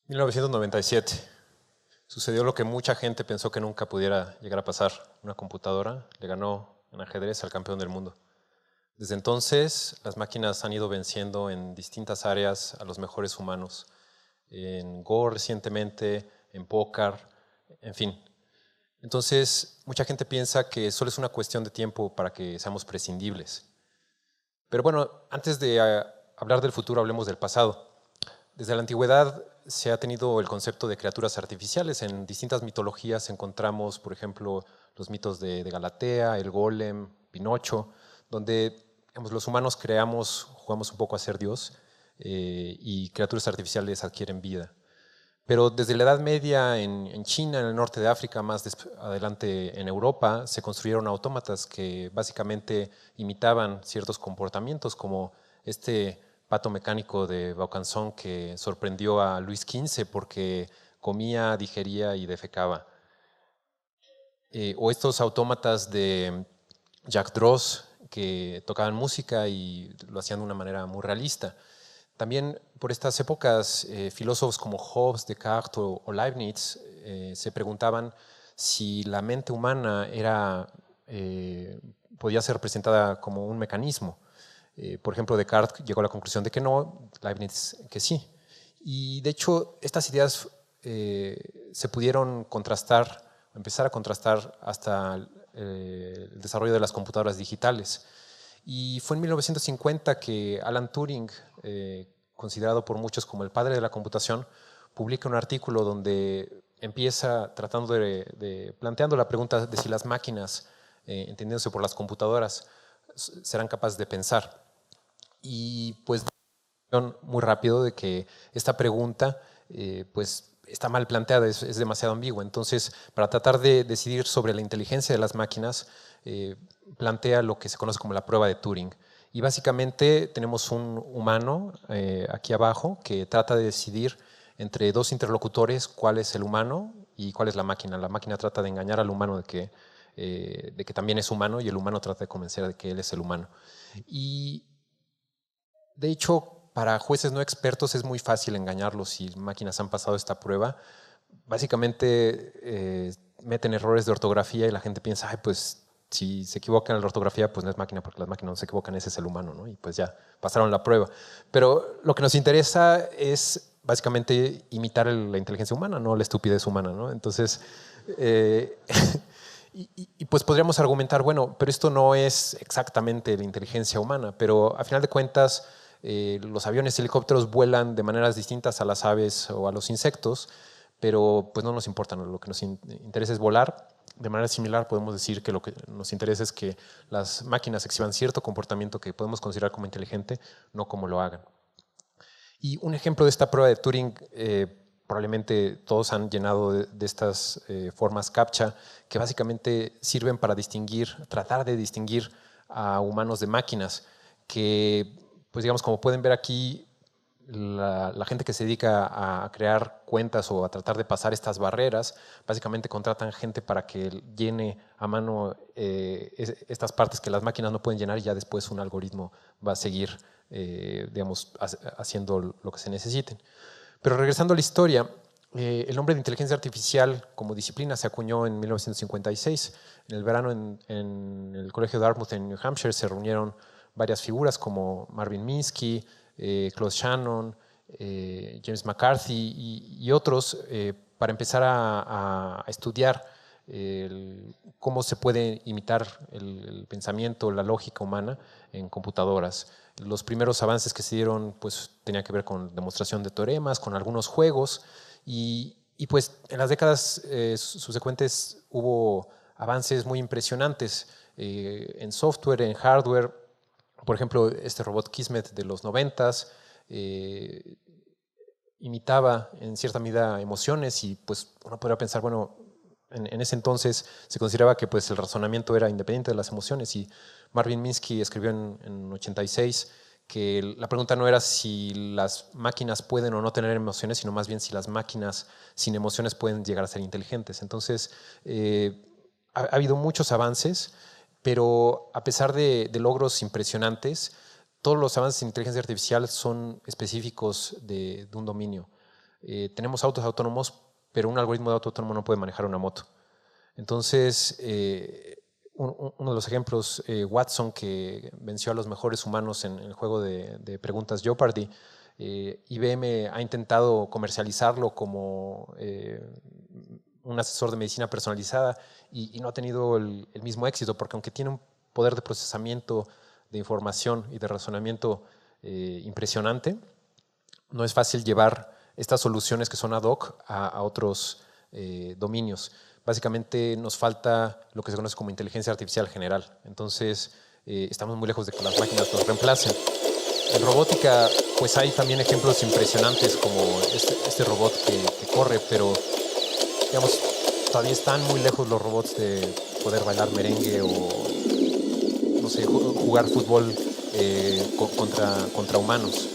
1997. Sucedió lo que mucha gente pensó que nunca pudiera llegar a pasar. Una computadora le ganó en ajedrez al campeón del mundo. Desde entonces, las máquinas han ido venciendo en distintas áreas a los mejores humanos. En Go recientemente, en póker, en fin. Entonces, mucha gente piensa que solo es una cuestión de tiempo para que seamos prescindibles. Pero bueno, antes de hablar del futuro, hablemos del pasado. Desde la antigüedad se ha tenido el concepto de criaturas artificiales. En distintas mitologías encontramos, por ejemplo, los mitos de Galatea, el Golem, Pinocho, donde digamos, los humanos jugamos un poco a ser Dios y criaturas artificiales adquieren vida. Pero desde la Edad Media en China, en el norte de África, más adelante en Europa, se construyeron autómatas que básicamente imitaban ciertos comportamientos, como este pato mecánico de Vaucanson que sorprendió a Luis XV porque comía, digería y defecaba. O estos autómatas de Jack Dross que tocaban música y lo hacían de una manera muy realista. También por estas épocas, filósofos como Hobbes, Descartes o Leibniz se preguntaban si la mente humana podía ser representada como un mecanismo. Por ejemplo, Descartes llegó a la conclusión de que no, Leibniz que sí. Y de hecho, estas ideas se pudieron contrastar, empezar a contrastar hasta el desarrollo de las computadoras digitales. Y fue en 1950 que Alan Turing, considerado por muchos como el padre de la computación, publica un artículo donde empieza planteando la pregunta de si las máquinas, entendiéndose por las computadoras, serán capaces de pensar. Y pues muy rápido de que esta pregunta pues está mal planteada, es demasiado ambigua. Entonces, para tratar de decidir sobre la inteligencia de las máquinas, plantea lo que se conoce como la prueba de Turing. Y básicamente tenemos un humano aquí abajo que trata de decidir entre dos interlocutores cuál es el humano y cuál es la máquina. La máquina trata de engañar al humano de que también es humano y el humano trata de convencer de que él es el humano. Y de hecho, para jueces no expertos es muy fácil engañarlos si máquinas han pasado esta prueba. Básicamente meten errores de ortografía y la gente piensa, ay, pues si se equivocan en la ortografía, pues no es máquina, porque las máquinas no se equivocan, ese es el humano, ¿no? Y pues ya pasaron la prueba. Pero lo que nos interesa es básicamente imitar la inteligencia humana, no la estupidez humana, ¿no? Entonces, y pues podríamos argumentar, bueno, pero esto no es exactamente la inteligencia humana, pero a final de cuentas los aviones y helicópteros vuelan de maneras distintas a las aves o a los insectos, pero pues no nos importa, ¿no? Lo que nos interesa es volar. De manera similar podemos decir que lo que nos interesa es que las máquinas exhiban cierto comportamiento que podemos considerar como inteligente, no como lo hagan. Y un ejemplo de esta prueba de Turing, probablemente todos han llenado de estas formas CAPTCHA, que básicamente sirven para tratar de distinguir a humanos de máquinas, que, pues digamos, como pueden ver aquí, la gente que se dedica a crear cuentas o a tratar de pasar estas barreras, básicamente contratan gente para que llene a mano estas partes que las máquinas no pueden llenar y ya después un algoritmo va a seguir digamos, haciendo lo que se necesiten. Pero regresando a la historia, el nombre de inteligencia artificial como disciplina se acuñó en 1956. En el verano en el colegio Dartmouth en New Hampshire se reunieron varias figuras como Marvin Minsky, Claude Shannon, James McCarthy y otros para empezar a estudiar cómo se puede imitar el pensamiento, la lógica humana en computadoras. Los primeros avances que se dieron pues, tenían que ver con demostración de teoremas, con algunos juegos y pues en las décadas subsecuentes hubo avances muy impresionantes en software, en hardware. Por ejemplo, este robot Kismet de los 90s imitaba en cierta medida emociones y pues uno podría pensar, bueno, en ese entonces se consideraba que pues, el razonamiento era independiente de las emociones y Marvin Minsky escribió en 86 que la pregunta no era si las máquinas pueden o no tener emociones, sino más bien si las máquinas sin emociones pueden llegar a ser inteligentes. Entonces, ha habido muchos avances, pero a pesar de logros impresionantes, todos los avances en inteligencia artificial son específicos de un dominio. tenemos autos autónomos, pero un algoritmo de auto autónomo no puede manejar una moto. Entonces, uno de los ejemplos, Watson, que venció a los mejores humanos en el juego de preguntas Jeopardy, IBM ha intentado comercializarlo como un asesor de medicina personalizada y no ha tenido el mismo éxito, porque aunque tiene un poder de procesamiento de información y de razonamiento impresionante, no es fácil llevar estas soluciones que son ad hoc a otros dominios. Básicamente nos falta lo que se conoce como inteligencia artificial general. Entonces, estamos muy lejos de que las máquinas nos reemplacen. En robótica, pues hay también ejemplos impresionantes como este robot que corre, pero digamos, todavía están muy lejos los robots de poder bailar merengue o, no sé, jugar fútbol contra humanos.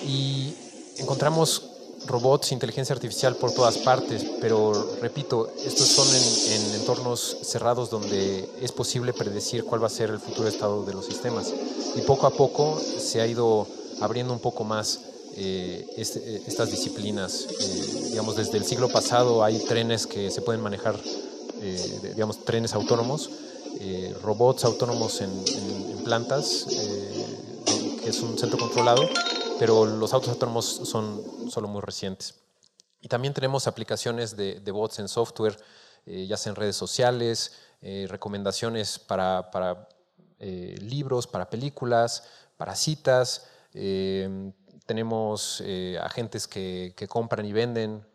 Y encontramos robots, inteligencia artificial por todas partes, pero repito, estos son en entornos cerrados donde es posible predecir cuál va a ser el futuro estado de los sistemas. Y poco a poco se ha ido abriendo un poco más estas disciplinas. Digamos, desde el siglo pasado hay trenes que se pueden manejar, digamos, trenes autónomos, robots autónomos en plantas, que es un centro controlado, pero los autos autónomos son solo muy recientes. Y también tenemos aplicaciones de bots en software, ya sea en redes sociales, recomendaciones para libros, para películas, para citas. Tenemos agentes que compran y venden.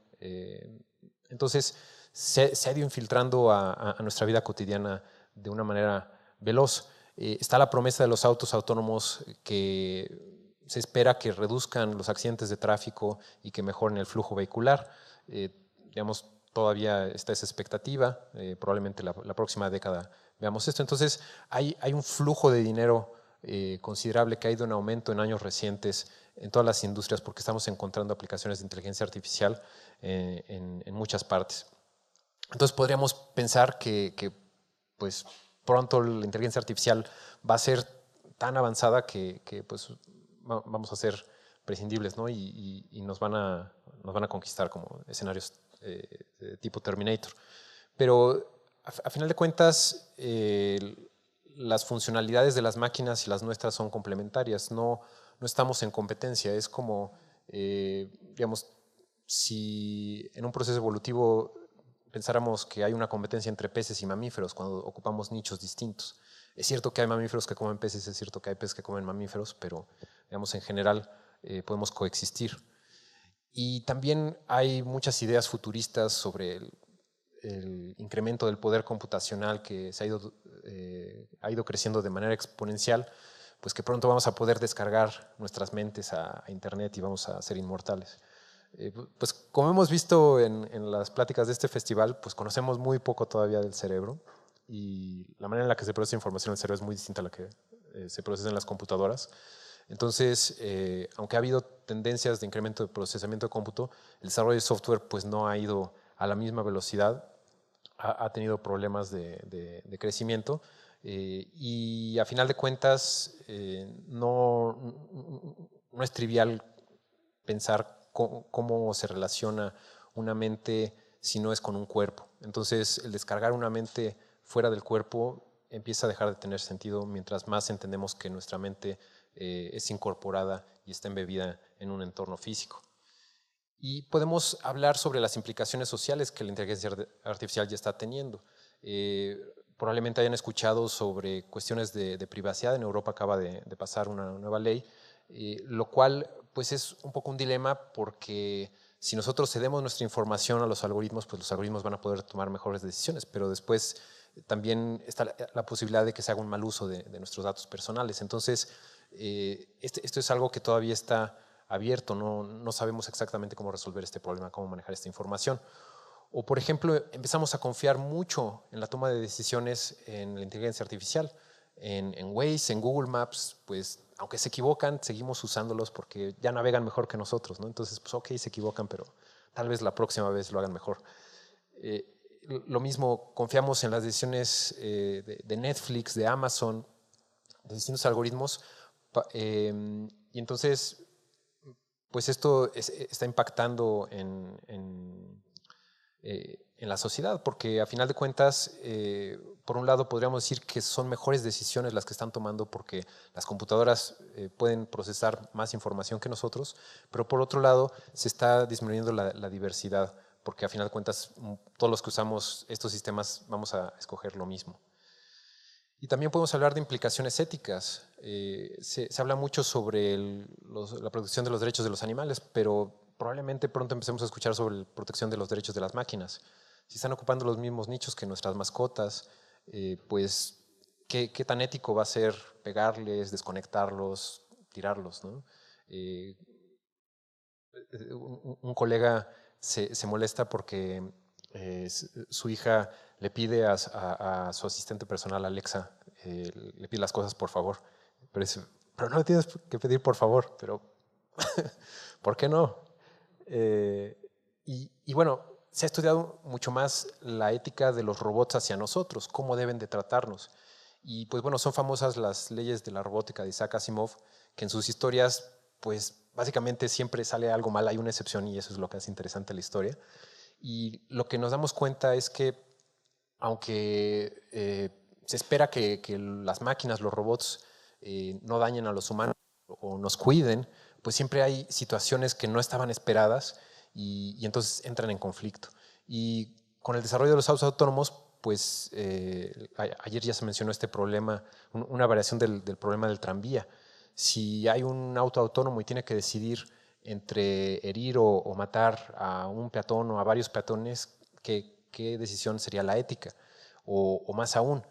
Entonces, se ha ido infiltrando a nuestra vida cotidiana de una manera veloz. Está la promesa de los autos autónomos que se espera que reduzcan los accidentes de tráfico y que mejoren el flujo vehicular. Digamos, todavía está esa expectativa, probablemente la próxima década veamos esto. Entonces, hay un flujo de dinero considerable que ha ido en aumento en años recientes en todas las industrias porque estamos encontrando aplicaciones de inteligencia artificial en muchas partes. Entonces, podríamos pensar que pues, pronto la inteligencia artificial va a ser tan avanzada que pues, vamos a ser prescindibles, ¿no? Y nos van a conquistar como escenarios de tipo Terminator. Pero a final de cuentas, las funcionalidades de las máquinas y las nuestras son complementarias, no estamos en competencia, es como, digamos, si en un proceso evolutivo pensáramos que hay una competencia entre peces y mamíferos cuando ocupamos nichos distintos. Es cierto que hay mamíferos que comen peces, es cierto que hay peces que comen mamíferos, pero digamos en general podemos coexistir. Y también hay muchas ideas futuristas sobre el incremento del poder computacional que ha ido creciendo de manera exponencial, pues que pronto vamos a poder descargar nuestras mentes a Internet y vamos a ser inmortales. Pues como hemos visto en las pláticas de este festival, pues conocemos muy poco todavía del cerebro y la manera en la que se procesa información en el cerebro es muy distinta a la que se procesa en las computadoras. Entonces, aunque ha habido tendencias de incremento de procesamiento de cómputo, el desarrollo de software pues no ha ido a la misma velocidad, ha tenido problemas de crecimiento y a final de cuentas no es trivial pensar cómo se relaciona una mente si no es con un cuerpo. Entonces, el descargar una mente fuera del cuerpo empieza a dejar de tener sentido mientras más entendemos que nuestra mente es incorporada y está embebida en un entorno físico. Y podemos hablar sobre las implicaciones sociales que la inteligencia artificial ya está teniendo. Probablemente hayan escuchado sobre cuestiones de privacidad. En Europa acaba de pasar una nueva ley, lo cual pues es un poco un dilema porque si nosotros cedemos nuestra información a los algoritmos, pues los algoritmos van a poder tomar mejores decisiones, pero después también está la posibilidad de que se haga un mal uso de nuestros datos personales. Entonces, esto es algo que todavía está abierto, no sabemos exactamente cómo resolver este problema, cómo manejar esta información. O, por ejemplo, empezamos a confiar mucho en la toma de decisiones en la inteligencia artificial. En Waze, en Google Maps, pues aunque se equivocan, seguimos usándolos porque ya navegan mejor que nosotros, ¿no? Entonces, pues ok, se equivocan, pero tal vez la próxima vez lo hagan mejor. Lo mismo, confiamos en las decisiones de Netflix, de Amazon, de distintos algoritmos, y entonces pues esto está impactando en la sociedad, porque a final de cuentas, por un lado podríamos decir que son mejores decisiones las que están tomando porque las computadoras pueden procesar más información que nosotros, pero por otro lado se está disminuyendo la diversidad, porque a final de cuentas todos los que usamos estos sistemas vamos a escoger lo mismo. Y también podemos hablar de implicaciones éticas. Se habla mucho sobre la protección de los derechos de los animales, pero probablemente pronto empecemos a escuchar sobre la protección de los derechos de las máquinas. Si están ocupando los mismos nichos que nuestras mascotas, pues ¿qué tan ético va a ser pegarles, desconectarlos, tirarlos, ¿no? Un colega se molesta porque su hija le pide a su asistente personal, Alexa, le pide las cosas por favor. Pero no le tienes que pedir por favor, pero ¿por qué no? Y bueno, se ha estudiado mucho más la ética de los robots hacia nosotros, cómo deben de tratarnos. Y pues bueno, son famosas las leyes de la robótica de Isaac Asimov, que en sus historias, pues básicamente siempre sale algo mal, hay una excepción y eso es lo que hace interesante la historia. Y lo que nos damos cuenta es que aunque se espera que las máquinas, los robots, no dañen a los humanos o nos cuiden, pues siempre hay situaciones que no estaban esperadas y entonces entran en conflicto. Y con el desarrollo de los autos autónomos, pues ayer ya se mencionó este problema, una variación del problema del tranvía. Si hay un auto autónomo y tiene que decidir entre herir o matar a un peatón o a varios peatones, ¿qué decisión sería la ética? O más aún,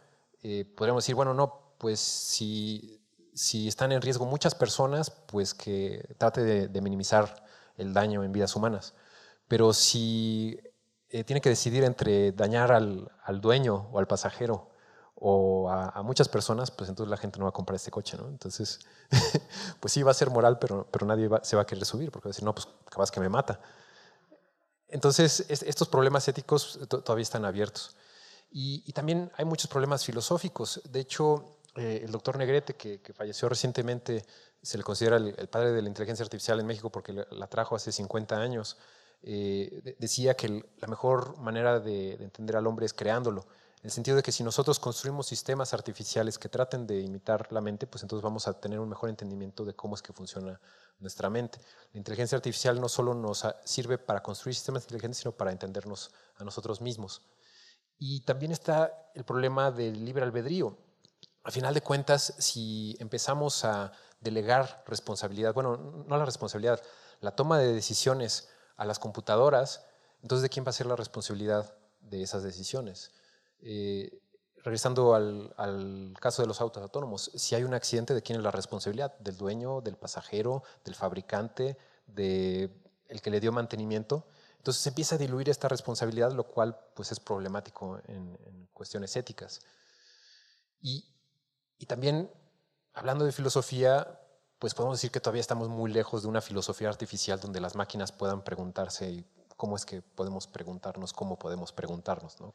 podríamos decir, bueno, no, pues si están en riesgo muchas personas, pues que trate de minimizar el daño en vidas humanas. Pero si tiene que decidir entre dañar al dueño o al pasajero o a muchas personas, pues entonces la gente no va a comprar este coche, ¿no? Entonces, pues sí, va a ser moral, pero nadie se va a querer subir porque va a decir, no, pues capaz que me mata. Entonces, estos problemas éticos todavía están abiertos. Y también hay muchos problemas filosóficos. De hecho, el doctor Negrete, que falleció recientemente, se le considera el padre de la inteligencia artificial en México porque la trajo hace 50 años, decía que la mejor manera de entender al hombre es creándolo. En el sentido de que si nosotros construimos sistemas artificiales que traten de imitar la mente, pues entonces vamos a tener un mejor entendimiento de cómo es que funciona nuestra mente. La inteligencia artificial no solo nos sirve para construir sistemas inteligentes, sino para entendernos a nosotros mismos. Y también está el problema del libre albedrío. A final de cuentas, si empezamos a delegar responsabilidad, bueno, no la responsabilidad, la toma de decisiones a las computadoras, entonces ¿de quién va a ser la responsabilidad de esas decisiones? Regresando al caso de los autos autónomos, si hay un accidente, ¿de quién es la responsabilidad? ¿Del dueño, del pasajero, del fabricante, del que le dio mantenimiento? Entonces se empieza a diluir esta responsabilidad, lo cual pues, es problemático en cuestiones éticas. Y también, hablando de filosofía, pues podemos decir que todavía estamos muy lejos de una filosofía artificial donde las máquinas puedan preguntarse cómo es que podemos preguntarnos, cómo podemos preguntarnos, ¿no?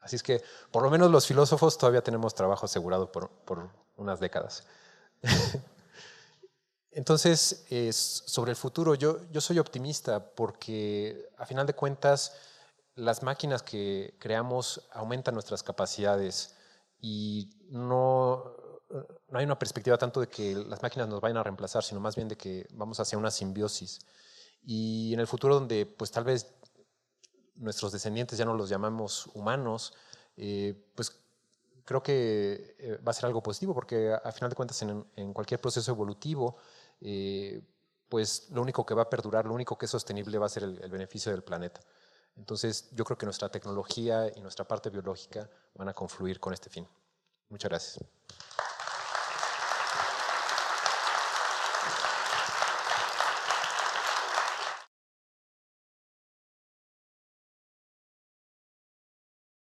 Así es que, por lo menos los filósofos todavía tenemos trabajo asegurado por unas décadas. Entonces, sobre el futuro, yo soy optimista porque, a final de cuentas, las máquinas que creamos aumentan nuestras capacidades y no hay una perspectiva tanto de que las máquinas nos vayan a reemplazar, sino más bien de que vamos hacia una simbiosis. Y en el futuro donde pues tal vez nuestros descendientes ya no los llamamos humanos, pues creo que va a ser algo positivo porque a final de cuentas en cualquier proceso evolutivo, pues lo único que va a perdurar, lo único que es sostenible va a ser el beneficio del planeta. Entonces yo creo que nuestra tecnología y nuestra parte biológica van a confluir con este fin. Muchas gracias.